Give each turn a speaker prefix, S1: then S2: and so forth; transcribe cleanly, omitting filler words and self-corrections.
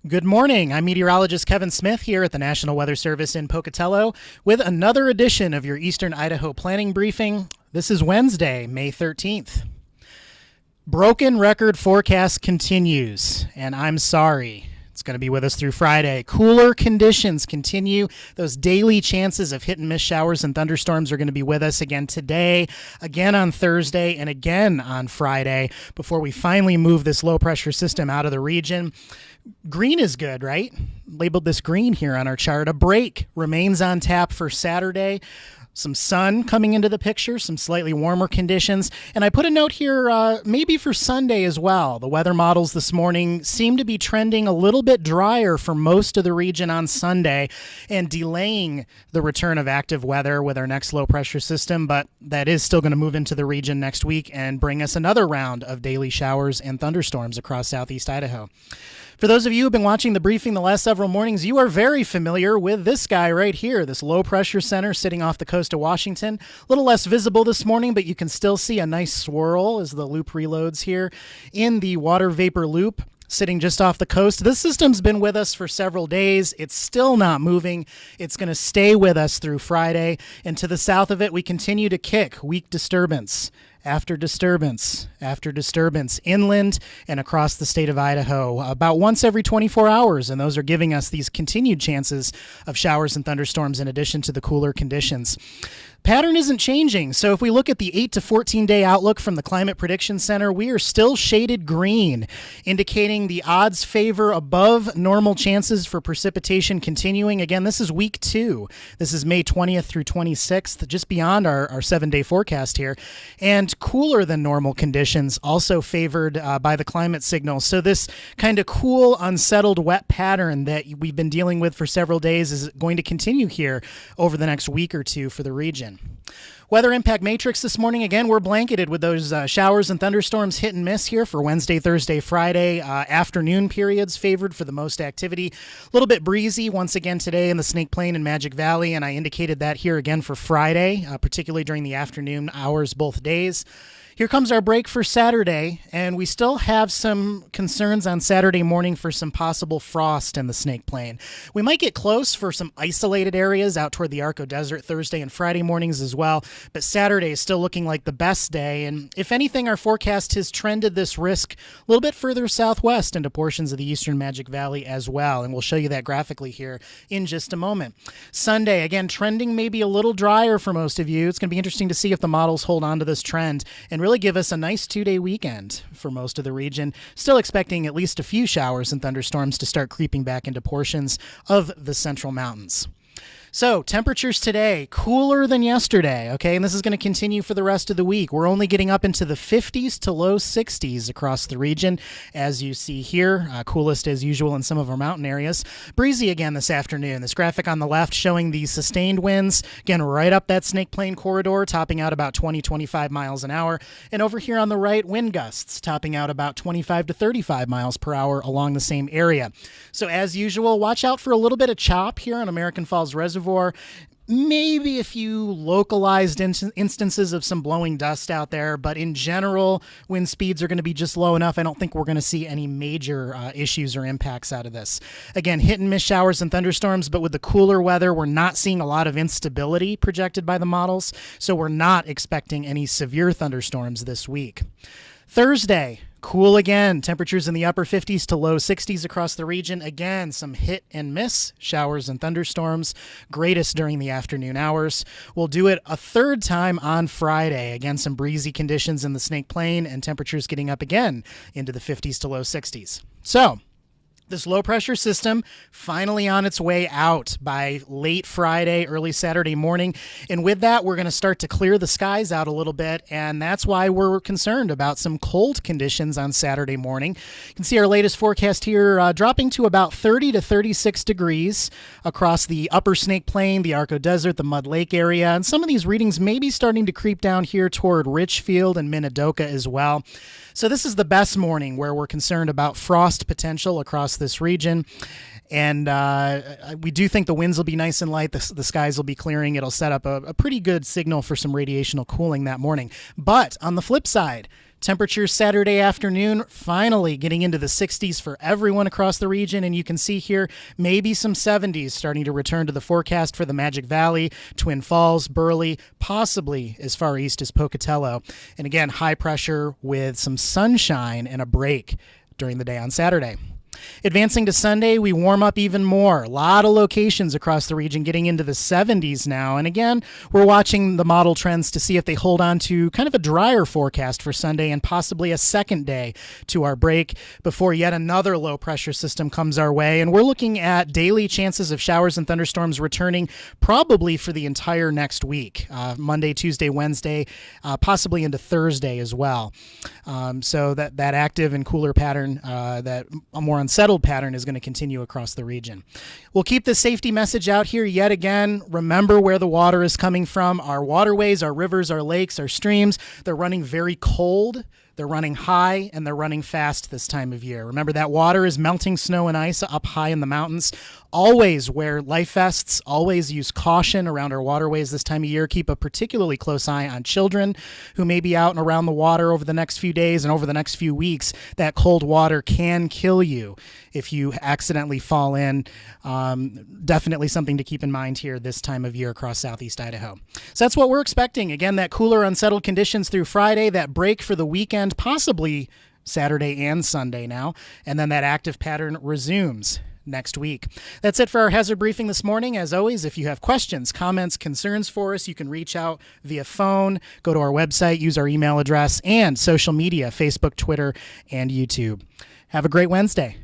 S1: Good morning. I'm meteorologist Kevin Smith here at the National Weather Service in Pocatello with another edition of your Eastern Idaho planning briefing. This is Wednesday, May 13th. Broken record forecast continues, and I'm sorry. It's going to be with us through Friday. Cooler conditions continue. Those daily chances of hit and miss showers and thunderstorms are going to be with us again today, again on Thursday, and again on Friday before we finally move this low pressure system out of the region. Green is good, right? Labeled this green here on our chart. A break remains on tap for Saturday. Some sun coming into the picture, some slightly warmer conditions. And I put a note here maybe for Sunday as well. The weather models this morning seem to be trending a little bit drier for most of the region on Sunday and delaying the return of active weather with our next low pressure system. But that is still going to move into the region next week and bring us another round of daily showers and thunderstorms across southeast Idaho. For those of you who have been watching the briefing the last several mornings, you are very familiar with this guy right here, this low pressure center sitting off the coast of Washington. A little less visible this morning, but you can still see a nice swirl as the loop reloads here in the water vapor loop sitting just off the coast. This system's been with us for several days. It's still not moving. It's going to stay with us through Friday. And to the south of it, we continue to kick weak disturbance after disturbance after disturbance inland and across the state of Idaho about once every 24 hours. And those are giving us these continued chances of showers and thunderstorms in addition to the cooler conditions. Pattern isn't changing. So if we look at the 8 to 14 day outlook from the Climate Prediction Center, we are still shaded green, indicating the odds favor above normal chances for precipitation continuing. Again, this is week 2. This is May 20th through 26th, just beyond our 7-day forecast here. And cooler than normal conditions also favored by the climate signal. So this kind of cool, unsettled, wet pattern that we've been dealing with for several days is going to continue here over the next week or two for the region. Weather impact matrix this morning. Again, we're blanketed with those showers and thunderstorms hit and miss here for Wednesday, Thursday, Friday. Afternoon periods favored for the most activity. A little bit breezy once again today in the Snake Plain and Magic Valley, and I indicated that here again for Friday, particularly during the afternoon hours both days. Here comes our break for Saturday, and we still have some concerns on Saturday morning for some possible frost in the Snake Plain. We might get close for some isolated areas out toward the Arco Desert Thursday and Friday mornings as well, but Saturday is still looking like the best day, and if anything, our forecast has trended this risk a little bit further southwest into portions of the eastern Magic Valley as well, and we'll show you that graphically here in just a moment. Sunday, again, trending maybe a little drier for most of you. It's going to be interesting to see if the models hold on to this trend and really give us a nice 2-day weekend for most of the region. Still expecting at least a few showers and thunderstorms to start creeping back into portions of the central mountains. So temperatures today, cooler than yesterday, okay? And this is going to continue for the rest of the week. We're only getting up into the 50s to low 60s across the region, as you see here. Coolest as usual in some of our mountain areas. Breezy again this afternoon. This graphic on the left showing the sustained winds, again, right up that Snake Plain corridor, topping out about 20-25 miles an hour. And over here on the right, wind gusts, topping out about 25 to 35 miles per hour along the same area. So as usual, watch out for a little bit of chop here on American Falls Reservoir. Maybe a few localized instances of some blowing dust out there, but in general, wind speeds are going to be just low enough. I don't think we're going to see any major issues or impacts out of this. Again, hit and miss showers and thunderstorms, but with the cooler weather, we're not seeing a lot of instability projected by the models, so we're not expecting any severe thunderstorms this week. Thursday, cool again. Temperatures in the upper 50s to low 60s across the region. Again, some hit and miss showers and thunderstorms, greatest during the afternoon hours. We'll do it a third time on Friday. Again, some breezy conditions in the Snake Plain and temperatures getting up again into the 50s to low 60s. So, this low pressure system finally on its way out by late Friday, early Saturday morning. And with that, we're going to start to clear the skies out a little bit. And that's why we're concerned about some cold conditions on Saturday morning. You can see our latest forecast here dropping to about 30 to 36 degrees across the upper Snake Plain, the Arco Desert, the Mud Lake area. And some of these readings may be starting to creep down here toward Richfield and Minidoka as well. So this is the best morning where we're concerned about frost potential across this region. And we do think the winds will be nice and light. The skies will be clearing. It'll set up a pretty good signal for some radiational cooling that morning. But on the flip side, Temperatures Saturday afternoon finally getting into the 60s for everyone across the region, and you can see here maybe some 70s starting to return to the forecast for the Magic Valley, Twin Falls, Burley, possibly as far east as Pocatello. And again, high pressure with some sunshine and a break during the day on Saturday. Advancing to Sunday, we warm up even more. A lot of locations across the region getting into the 70s now. And again, we're watching the model trends to see if they hold on to kind of a drier forecast for Sunday and possibly a second day to our break before yet another low pressure system comes our way. And we're looking at daily chances of showers and thunderstorms returning probably for the entire next week, Monday, Tuesday, Wednesday, possibly into Thursday as well. So that active and cooler pattern, that a more unsettled pattern, is going to continue across the region. We'll keep the safety message out here yet again. Remember where the water is coming from. Our waterways, our rivers, our lakes, our streams, they're running very cold. They're running high and they're running fast this time of year. Remember that water is melting snow and ice up high in the mountains. Always wear life vests. Always use caution around our waterways this time of year. Keep a particularly close eye on children who may be out and around the water over the next few days and over the next few weeks. That cold water can kill you if you accidentally fall in. Definitely something to keep in mind here this time of year across southeast Idaho. So that's what we're expecting. Again, that cooler, unsettled conditions through Friday, that break for the weekend, possibly Saturday and Sunday now, and then that active pattern resumes next week. That's it for our hazard briefing this morning. As always, if you have questions, comments, concerns for us, you can reach out via phone, go to our website, use our email address, and social media, Facebook, Twitter, and YouTube. Have a great Wednesday.